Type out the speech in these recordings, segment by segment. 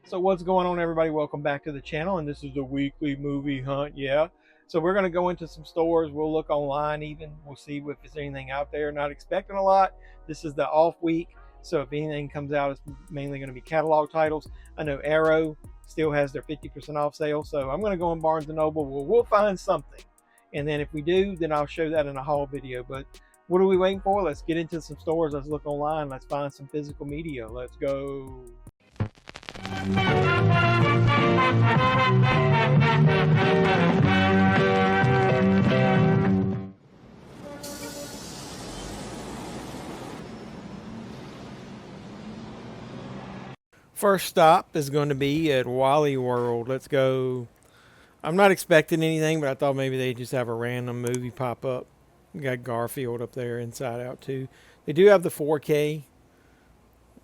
So what's going on, everybody? Welcome back to the channel, and this is the weekly movie hunt. Yeah, so we're going to go into some stores. We'll look online, even we'll see if there's anything out there. Not expecting a lot. This is the off week, so if anything comes out, it's mainly going to be catalog titles. I know Arrow still has their 50% off sale, so I'm going to go in Barnes & Noble. We'll find something, and then if we do, then I'll show that in a haul video. But what are we waiting for? Let's get into some stores. Let's look online. Let's find some physical media. Let's go. First stop is going to be at Wally World. Let's go. I'm not expecting anything, but I thought maybe they just have a random movie pop up. We got Garfield up there, Inside Out too. They do have the 4K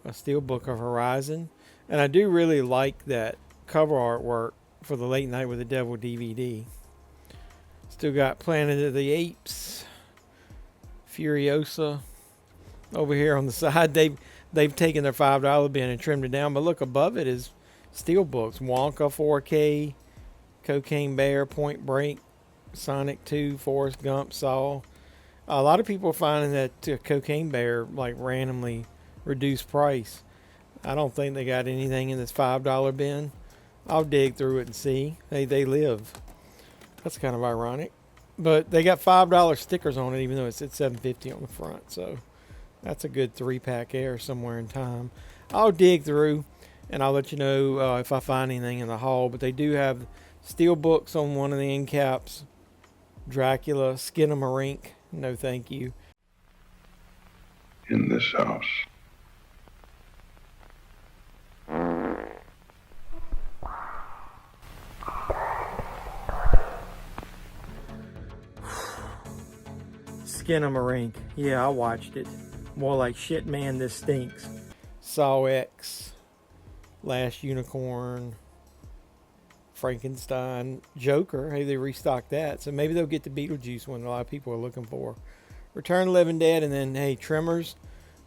Steelbook of Horizon. And I do really like that cover artwork for the Late Night with the Devil DVD. Still got Planet of the Apes, Furiosa. Over here on the side, they've taken their $5 bin and trimmed it down. But look, above it is Steelbooks, Wonka 4K, Cocaine Bear, Point Break, Sonic 2, Forrest Gump, Saw. A lot of people are finding that Cocaine Bear like randomly reduced price. I don't think they got anything in this $5 bin. I'll dig through it and see. They live. That's kind of ironic. But they got $5 stickers on it, even though it's at $7.50 on the front. So that's a good 3-pack air somewhere in time. I'll dig through, and I'll let you know if I find anything in the haul. But they do have Steelbooks on one of the end caps. Dracula, Skinamarink. No thank you. In this house. Skinamarink. Yeah, I watched it. More like shit, man, this stinks. Saw X, Last Unicorn, Frankenstein, Joker. Hey, they restocked that. So maybe they'll get the Beetlejuice one a lot of people are looking for. Return of the Living Dead, and then, hey, Tremors.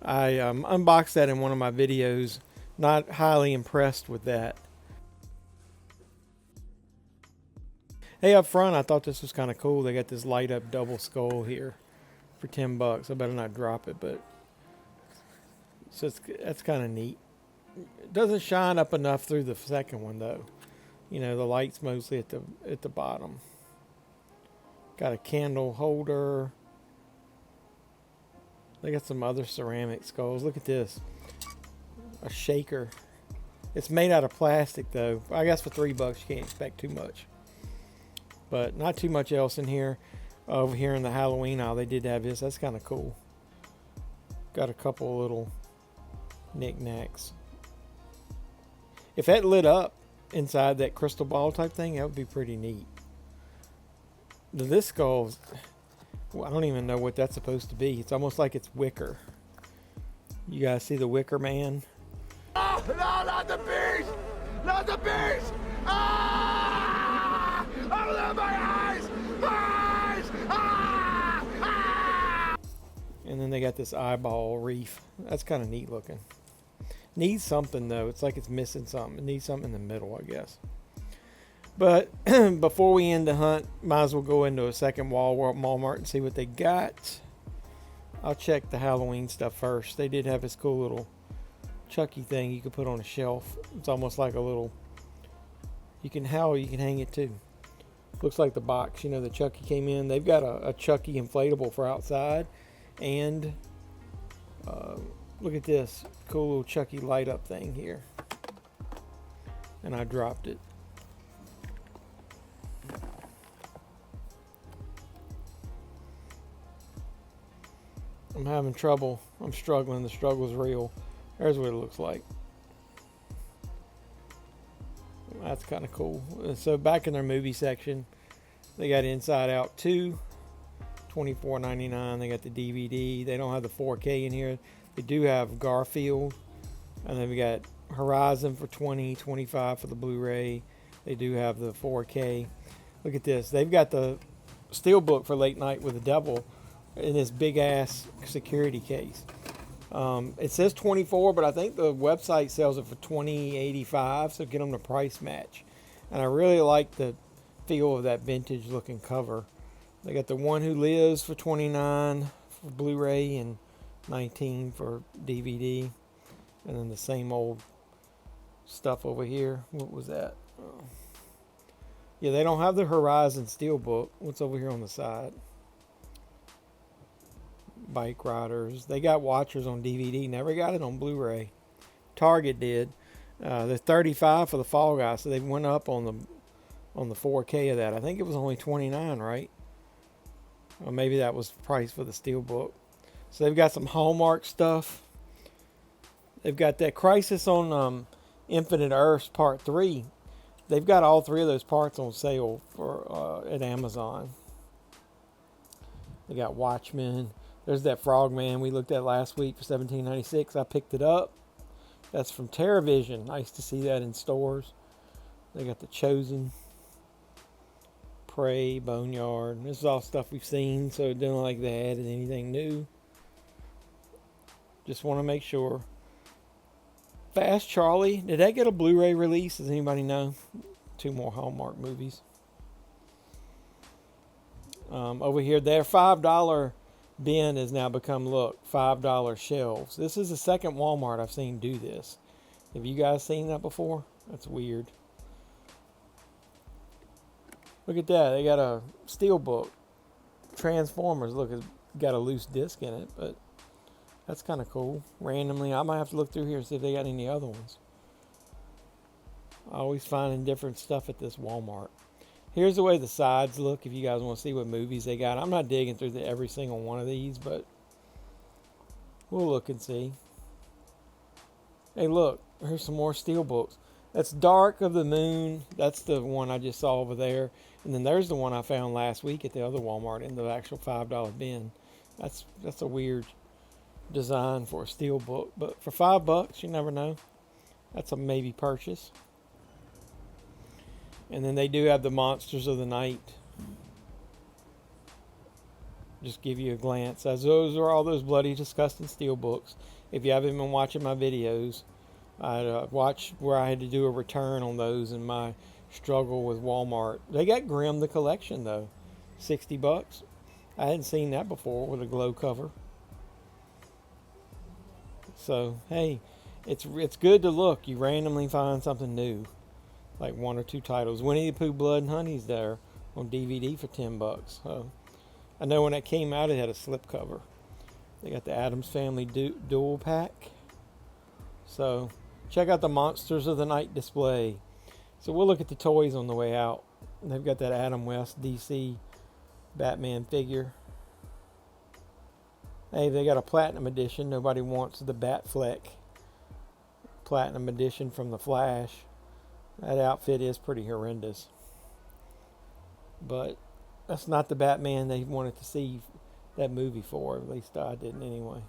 I unboxed that in one of my videos. Not highly impressed with that. Hey, up front, I thought this was kind of cool. They got this light up double skull here for $10. I better not drop it, but so that's kind of neat. It doesn't shine up enough through the second one though. You know, the light's mostly at the bottom. Got a candle holder. They got some other ceramic skulls. Look at this. A shaker. It's made out of plastic though. I guess for $3 you can't expect too much. But not too much else in here. Over here in the Halloween aisle, they did have this. That's kind of cool. Got a couple little knickknacks. If that lit up inside that crystal ball type thing, that would be pretty neat. This skull, I don't even know what that's supposed to be. It's almost like it's wicker. You guys see the Wicker Man? Oh, no, not the beast! Not the beast! Ah! Oh, my eyes! Eyes! Ah! Ah! And then they got this eyeball reef. That's kind of neat looking. Needs something though. It's like it's missing something. It needs something in the middle, I guess. But before we end the hunt, might as well go into a second Walmart and see what they got. I'll check the Halloween stuff first. They did have this cool little Chucky thing you could put on a shelf. It's almost like a little, you can hang it too. Looks like the box, you know, the Chucky came in. They've got a Chucky inflatable for outside. And look at this cool little Chucky light up thing here. And I dropped it. I'm having trouble. I'm struggling. The struggle's real. There's what it looks like. That's kind of cool. So back in their movie section, they got Inside Out 2, $24.99. They got the DVD. They don't have the 4K in here. They do have Garfield. And then we got Horizon for $20, $25 for the Blu-ray. They do have the 4K. Look at this. They've got the Steelbook for Late Night with the Devil in this big ass security case. It says 24, but I think the website sells it for $20.85, so get them the price match. And I really like the feel of that vintage looking cover. They got the One Who Lives for $29 for Blu-ray and $19 for DVD. And then the same old stuff over here. What was that? Oh. Yeah, they don't have the Horizon Steelbook. What's over here on the side? Bike Riders. They got Watchers on DVD. Never got it on Blu-ray. Target did. They're $35 for the Fall Guy, so they went up on the 4K of that. I think it was only $29, right? Or maybe that was the price for the Steelbook. So they've got some Hallmark stuff. They've got that Crisis on Infinite Earths Part 3. They've got all 3 of those parts on sale for at Amazon. They got Watchmen. There's that Frogman we looked at last week for $17.96. I picked it up. That's from TerraVision. Nice to see that in stores. They got The Chosen, Prey, Boneyard. This is all stuff we've seen, so it doesn't like they added anything new. Just want to make sure. Fast Charlie, did that get a Blu-ray release? Does anybody know? 2 more Hallmark movies. Over here, their $5 bin has now become, look, $5 shelves. This is the second Walmart I've seen do this. Have you guys seen that before? That's weird. Look at that. They got a Steelbook. Transformers, look, it's got a loose disc in it, but that's kind of cool. Randomly, I might have to look through here and see if they got any other ones. Always finding different stuff at this Walmart. Here's the way the sides look if you guys want to see what movies they got. I'm not digging through every single one of these, but we'll look and see. Hey, look. Here's some more Steelbooks. That's Dark of the Moon. That's the one I just saw over there. And then there's the one I found last week at the other Walmart in the actual $5 bin. That's a weird design for a Steelbook, but for $5, you never know. That's a maybe purchase. And then they do have the Monsters of the Night. Just give you a glance, as those are all those bloody disgusting Steelbooks. If you haven't been watching my videos, I watched where I had to do a return on those in my struggle with Walmart. They got Grimm the Collection though, $60. I hadn't seen that before with a glow cover. So, hey, it's good to look. You randomly find something new. Like 1 or 2 titles. Winnie the Pooh Blood and Honey's there on DVD for $10. So, I know when that came out, it had a slipcover. They got the Addams Family dual pack. So, check out the Monsters of the Night display. So, we'll look at the toys on the way out. They've got that Adam West DC Batman figure. Hey, they got a Platinum Edition. Nobody wants the Batfleck Platinum Edition from The Flash. That outfit is pretty horrendous. But that's not the Batman they wanted to see that movie for. At least I didn't anyway.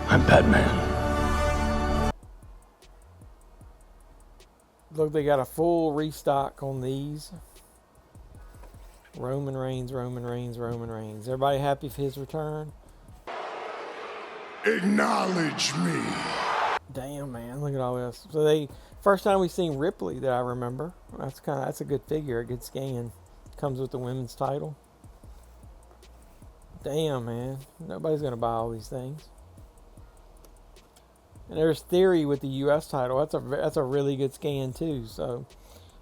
I'm Batman. Look, they got a full restock on these. Roman Reigns, Roman Reigns, Roman Reigns. Everybody happy for his return? Acknowledge me. Damn, man, look at all this. So first time we seen Ripley that I remember. That's a good figure, a good scan. Comes with the women's title. Damn, man, nobody's gonna buy all these things. And there's Theory with the U.S. title. That's a really good scan too. So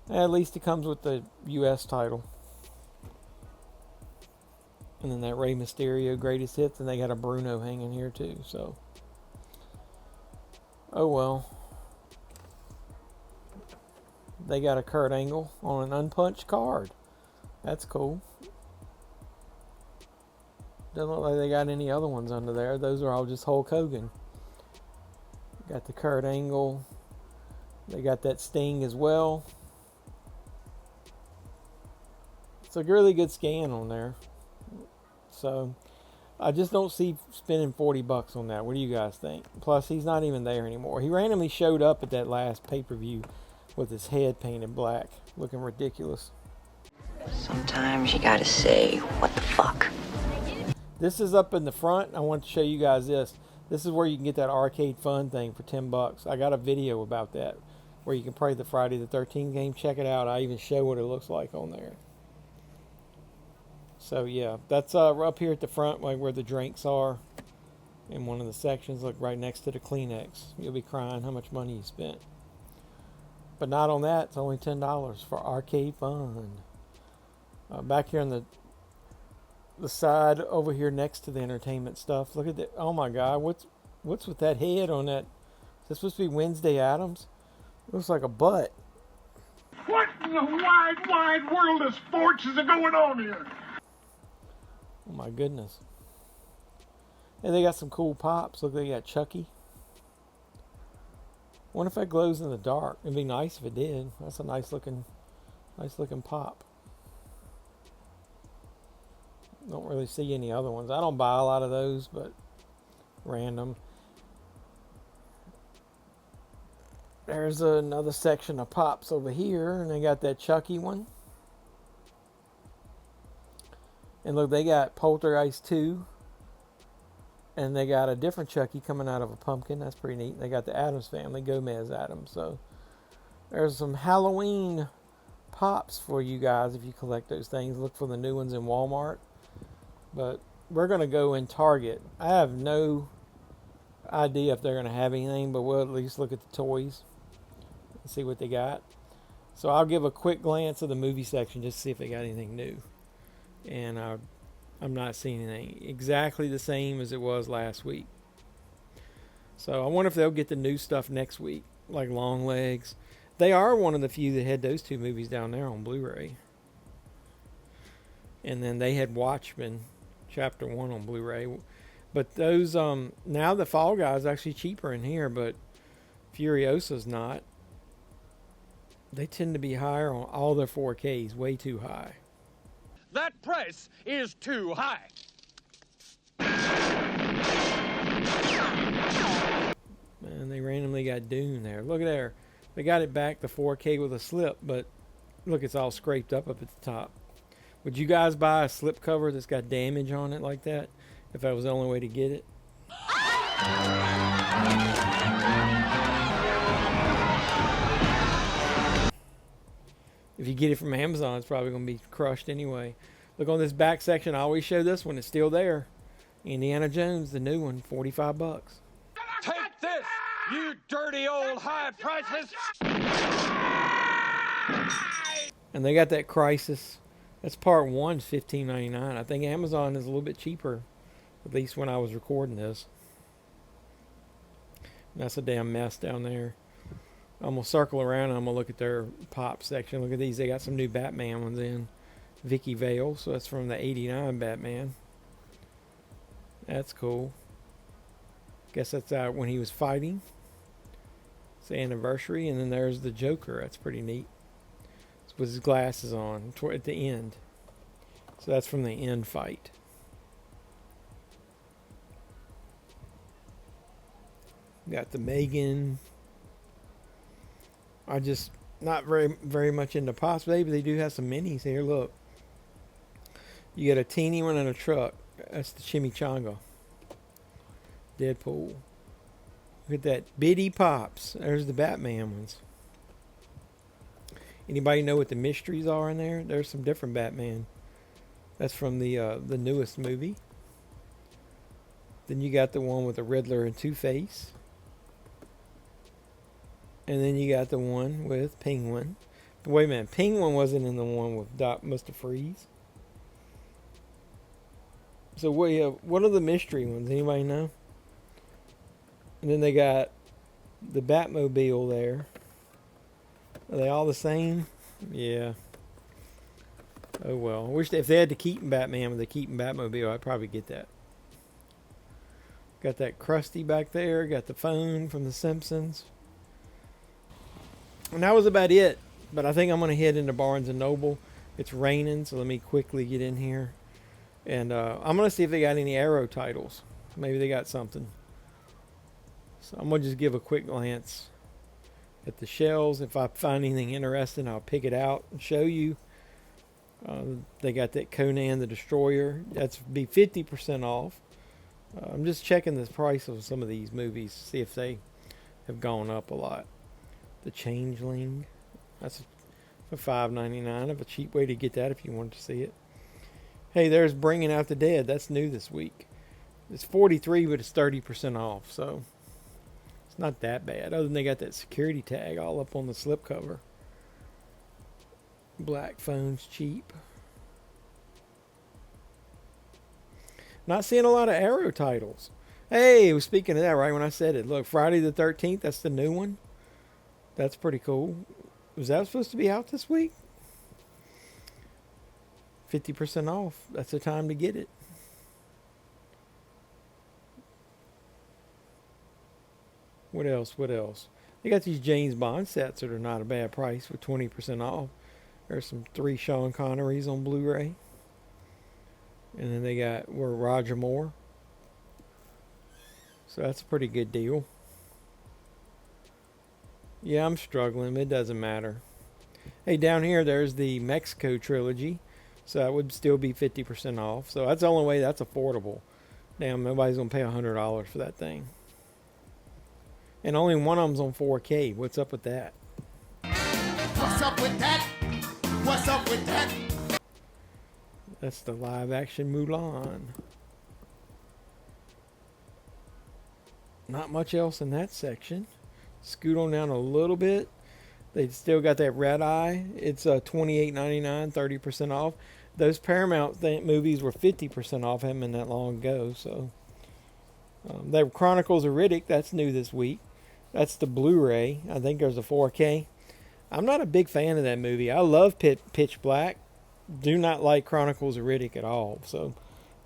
at least it comes with the U.S. title. And then that Rey Mysterio Greatest Hits, and they got a Bruno hanging here too. So, oh well. They got a Kurt Angle on an unpunched card. That's cool. Doesn't look like they got any other ones under there. Those are all just Hulk Hogan. Got the Kurt Angle. They got that Sting as well. It's a really good scan on there. So, I just don't see spending $40 on that. What do you guys think? Plus, he's not even there anymore. He randomly showed up at that last pay-per-view with his head painted black, looking ridiculous. Sometimes you gotta say, what the fuck? This is up in the front. I want to show you guys this. This is where you can get that arcade fun thing for $10. I got a video about that where you can play the Friday the 13th game. Check it out. I even show what it looks like on there. So yeah, that's up here at the front, like where the drinks are, in one of the sections. Look, right next to the Kleenex. You'll be crying how much money you spent. But not on that. It's only $10 for arcade fun. Back here on the side over here next to the entertainment stuff. Look at that. Oh my God, what's with that head on that? Is this supposed to be Wednesday Addams? It looks like a butt. What in the wide world of sports is going on here? Oh my goodness. And they got some cool pops. Look, they got Chucky. Wonder if that glows in the dark. It'd be nice if it did. That's a nice looking pop. Don't really see any other ones. I don't buy a lot of those, but random. There's another section of pops over here, and they got that Chucky one. And look, they got Poltergeist 2. And they got a different Chucky coming out of a pumpkin. That's pretty neat. They got the Addams Family, Gomez Addams. So there's some Halloween pops for you guys if you collect those things. Look for the new ones in Walmart. But we're going to go in Target. I have no idea if they're going to have anything, but we'll at least look at the toys and see what they got. So I'll give a quick glance of the movie section just to see if they got anything new. And I'm not seeing anything exactly the same as it was last week. So I wonder if they'll get the new stuff next week, like Long Legs. They are one of the few that had those two movies down there on Blu-ray. And then they had Watchmen Chapter 1 on Blu-ray. But those, now the Fall Guys actually cheaper in here, but Furiosa's not. They tend to be higher on all their 4Ks, way too high. That price is too high. Man, they randomly got Dune there. Look at there. They got it back to 4K with a slip, but look, it's all scraped up at the top. Would you guys buy a slipcover that's got damage on it like that if that was the only way to get it? If you get it from Amazon, it's probably going to be crushed anyway. Look on this back section. I always show this one. It's still there. Indiana Jones, the new one, $45. Take this, you dirty old high prices. And they got that Crisis. That's part one, $15.99. I think Amazon is a little bit cheaper, at least when I was recording this. And that's a damn mess down there. I'm going to circle around and I'm going to look at their pop section. Look at these. They got some new Batman ones in. Vicky Vale. So that's from the 89 Batman. That's cool. Guess that's out when he was fighting. It's the anniversary. And then there's the Joker. That's pretty neat. It's with his glasses on at the end. So that's from the end fight. Got the Megan. I just not very much into pops, but they do have some minis here. Look, you get a teeny one in a truck. That's the Chimichanga. Deadpool. Look at that bitty pops. There's the Batman ones. Anybody know what the mysteries are in there? There's some different Batman. That's from the newest movie. Then you got the one with the Riddler and Two-Face. And then you got the one with Penguin. But wait a minute. Penguin wasn't in the one with Mr. Freeze. So what are the mystery ones? Anybody know? And then they got the Batmobile there. Are they all the same? Yeah. Oh well. I wish if they had the Keaton Batman with the Keaton Batmobile, I'd probably get that. Got that Krusty back there. Got the phone from The Simpsons. And that was about it. But I think I'm going to head into Barnes & Noble. It's raining, so let me quickly get in here. And I'm going to see if they got any Arrow titles. Maybe they got something. So I'm going to just give a quick glance at the shelves. If I find anything interesting, I'll pick it out and show you. They got that Conan the Destroyer. That's be 50% off. I'm just checking the price of some of these movies to see if they have gone up a lot. The Changeling, that's for $5.99. Of a cheap way to get that if you wanted to see it. Hey, there's Bringing Out the Dead. That's new this week. It's $43, but it's 30% off, so it's not that bad. Other than they got that security tag all up on the slipcover. Black phone's cheap. Not seeing a lot of Arrow titles. Hey, speaking of that, right when I said it, look, Friday the 13th, that's the new one. That's pretty cool. Was that supposed to be out this week? 50% off. That's the time to get it. What else? What else? They got these James Bond sets that are not a bad price with 20% off. There's some 3 Sean Connerys on Blu-ray. And then they got Roger Moore. So that's a pretty good deal. Yeah, I'm struggling. It doesn't matter. Hey, down here, there's the Mexico trilogy. So that would still be 50% off. So that's the only way that's affordable. Damn, nobody's going to pay $100 for that thing. And only one of them's on 4K. What's up with that? What's up with that? What's up with that? That's the live action Mulan. Not much else in that section. Scoot on down a little bit. They still got that Red Eye. It's $28.99, 30% off. Those Paramount movies were 50% off. Haven't been that long ago. So, the Chronicles of Riddick, that's new this week. That's the Blu-ray. I think there's a 4K. I'm not a big fan of that movie. I love Pitch Black. Do not like Chronicles of Riddick at all. So,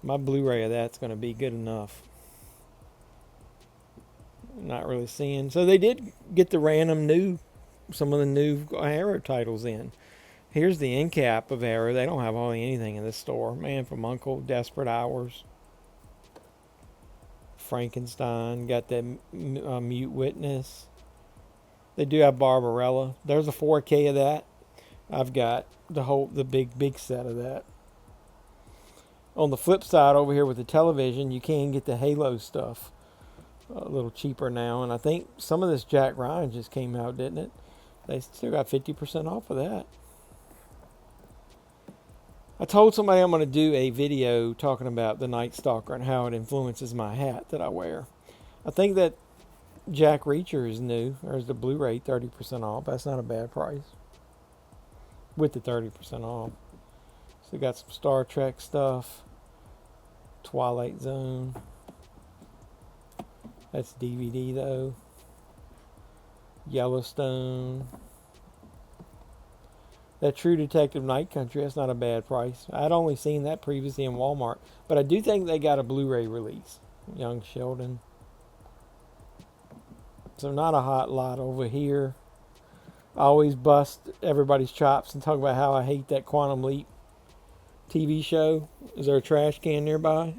my Blu-ray of that's going to be good enough. Not really seeing. So, they did get the random some of the new Arrow titles in. Here's the end cap of Arrow. They don't have hardly anything in this store. Man from Uncle, Desperate Hours, Frankenstein, got that Mute Witness. They do have Barbarella. There's a 4K of that. I've got the big set of that. On the flip side over here with the television, you can get the Halo stuff a little cheaper now. And I think some of this Jack Ryan just came out, didn't it? They still got 50% off of that. I told somebody I'm going to do a video talking about the Night Stalker and how it influences my hat that I wear. I think that Jack Reacher is new. There's the Blu-ray 30% off. That's not a bad price. With the 30% off. So got some Star Trek stuff. Twilight Zone. That's DVD though. Yellowstone. That True Detective Night Country, that's not a bad price. I'd only seen that previously in Walmart. But I do think they got a Blu-ray release. Young Sheldon. So not a hot lot over here. I always bust everybody's chops and talk about how I hate that Quantum Leap TV show. Is there a trash can nearby?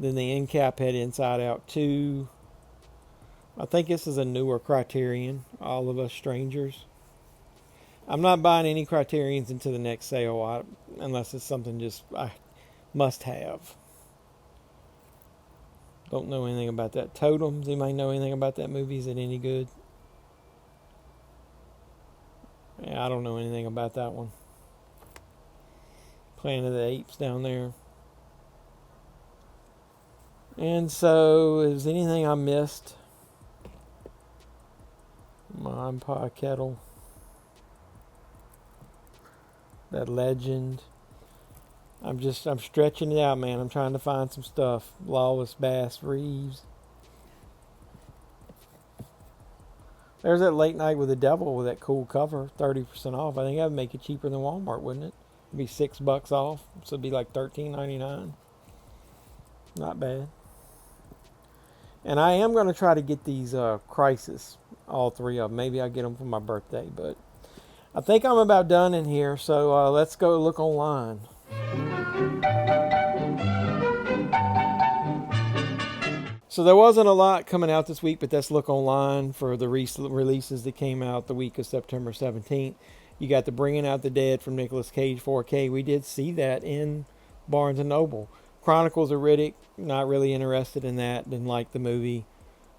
Then the end cap had Inside Out 2. I think this is a newer Criterion. All of Us Strangers. I'm not buying any Criterions until the next sale, unless it's something just I must have. Don't know anything about that. Totems. Anybody know anything about that movie? Is it any good? Yeah, I don't know anything about that one. Planet of the Apes down there. And so, is anything I missed? Mom, Pa, Kettle. That Legend. I'm stretching it out, man. I'm trying to find some stuff. Lawless Bass Reeves. There's that Late Night with the Devil with that cool cover, 30% off. I think that would make it cheaper than Walmart, wouldn't it? It'd be $6 off, so it'd be like $13.99. Not bad. And I am going to try to get these Crisis, all 3 of them. Maybe I'll get them for my birthday, but I think I'm about done in here, so let's go look online. So there wasn't a lot coming out this week, but let's look online for the releases that came out the week of September 17th. You got the Bringing Out the Dead from Nicolas Cage 4K. We did see that in Barnes & Noble. Chronicles of Riddick, not really interested in that. Didn't like the movie.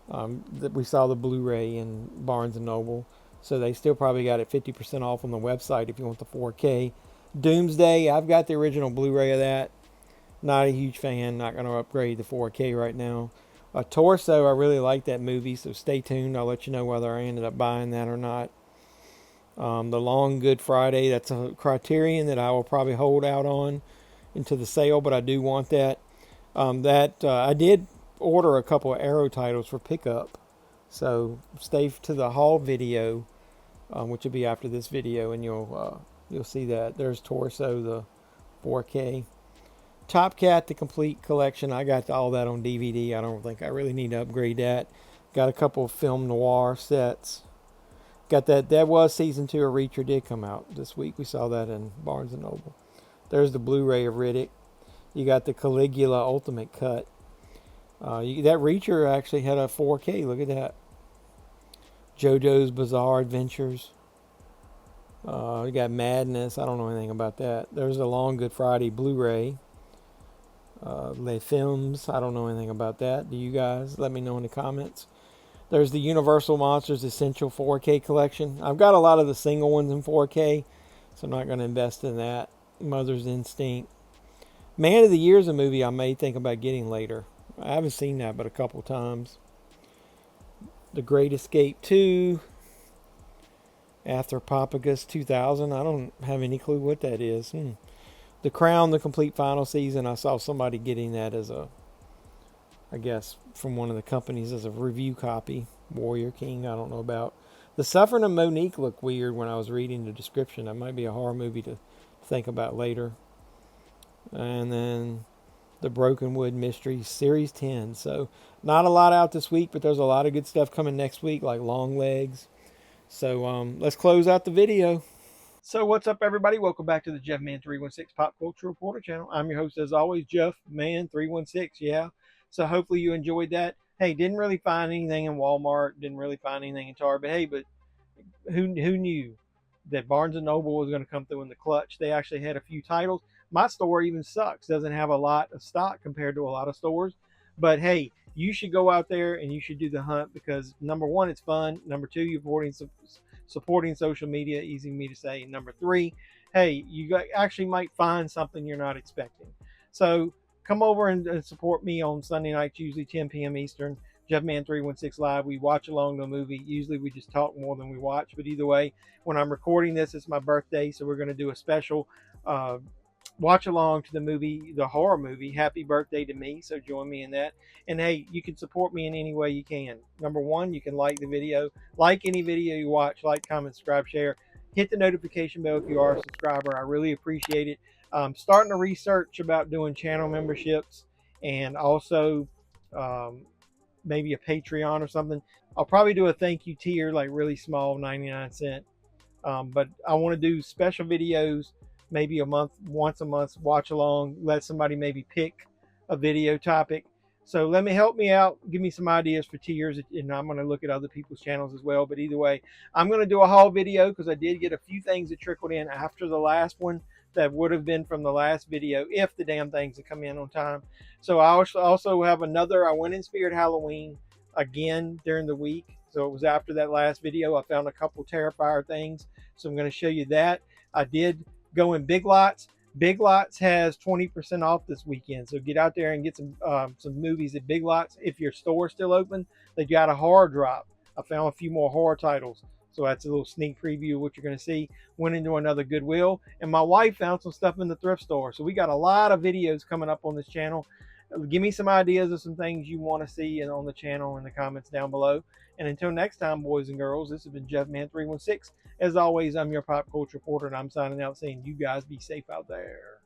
We saw the Blu-ray in Barnes & Noble. So they still probably got it 50% off on the website if you want the 4K. Doomsday, I've got the original Blu-ray of that. Not a huge fan. Not going to upgrade the 4K right now. Torso, I really like that movie, so stay tuned. I'll let you know whether I ended up buying that or not. The Long Good Friday, that's a Criterion that I will probably hold out on into the sale, but I do want that. I did order a couple of Arrow titles for pickup, so stay to the haul video, which will be after this video, and you'll see that. There's Torso, the 4K. Top Cat, the complete collection. I got all that on DVD. I don't think I really need to upgrade that. Got a couple of film noir sets. Got that. That was season 2 of Reacher did come out this week. We saw that in Barnes & Noble. There's the Blu-ray of Riddick. You got the Caligula Ultimate Cut. That Reacher actually had a 4K. Look at that. JoJo's Bizarre Adventures. You got Madness. I don't know anything about that. There's the Long Good Friday Blu-ray. Les Films. I don't know anything about that. Do you guys? Let me know in the comments. There's the Universal Monsters Essential 4K collection. I've got a lot of the single ones in 4K, so I'm not going to invest in that. Mother's Instinct. Man of the Year is a movie I may think about getting later. I haven't seen that but a couple times. The Great Escape 2. Anthropophagus 2000. I don't have any clue what that is. The Crown, the complete final season. I saw somebody getting that as I guess, from one of the companies as a review copy. Warrior King, I don't know about. The Suffering of Monique looked weird when I was reading the description. That might be a horror movie to think about later. And then the Broken Wood Mysteries Series 10. So not a lot out this week, but there's a lot of good stuff coming next week, like Long Legs. So let's close out the video. So what's up, everybody? Welcome back to the Jeff Man 316 Pop Culture Reporter channel. I'm your host, as always, Jeff Man 316. Yeah. So hopefully you enjoyed that. Hey, didn't really find anything in Walmart. Didn't really find anything in Target. But hey, who knew that Barnes & Noble was going to come through in the clutch? They actually had a few titles. My store even sucks. Doesn't have a lot of stock compared to a lot of stores. But hey, you should go out there and you should do the hunt because number one, it's fun. Number two, you're supporting social media, easy for me to say. And number three, hey, you actually might find something you're not expecting. So come over and support me on Sunday nights, usually 10 p.m. Eastern. Jeff Man 316 Live. We watch along the movie. Usually we just talk more than we watch. But either way, when I'm recording this, it's my birthday. So we're going to do a special watch along to the movie, the horror movie, Happy Birthday to Me. So join me in that. And hey, you can support me in any way you can. Number one, you can like the video. Like any video you watch. Like, comment, subscribe, share. Hit the notification bell if you are a subscriber. I really appreciate it. I'm starting to research about doing channel memberships and also maybe a Patreon or something. I'll probably do a thank you tier, like really small, 99 cents. But I want to do special videos, maybe once a month, watch along, let somebody maybe pick a video topic. So help me out, give me some ideas for tiers, and I'm going to look at other people's channels as well. But either way, I'm going to do a haul video because I did get a few things that trickled in after the last one that would have been from the last video if the damn things had come in on time. So I also have another, I went in Spirit Halloween again during the week. So it was after that last video. I found a couple Terrifier things. So I'm going to show you that. I did go in Big Lots. Big Lots has 20% off this weekend. So get out there and get some movies at Big Lots. If your store's still open, they got a horror drop. I found a few more horror titles. So that's a little sneak preview of what you're going to see. Went into another Goodwill. And my wife found some stuff in the thrift store. So we got a lot of videos coming up on this channel. Give me some ideas of some things you want to see on the channel in the comments down below. And until next time, boys and girls, this has been Jeff Man 316. As always, I'm your pop culture reporter, and I'm signing out saying you guys be safe out there.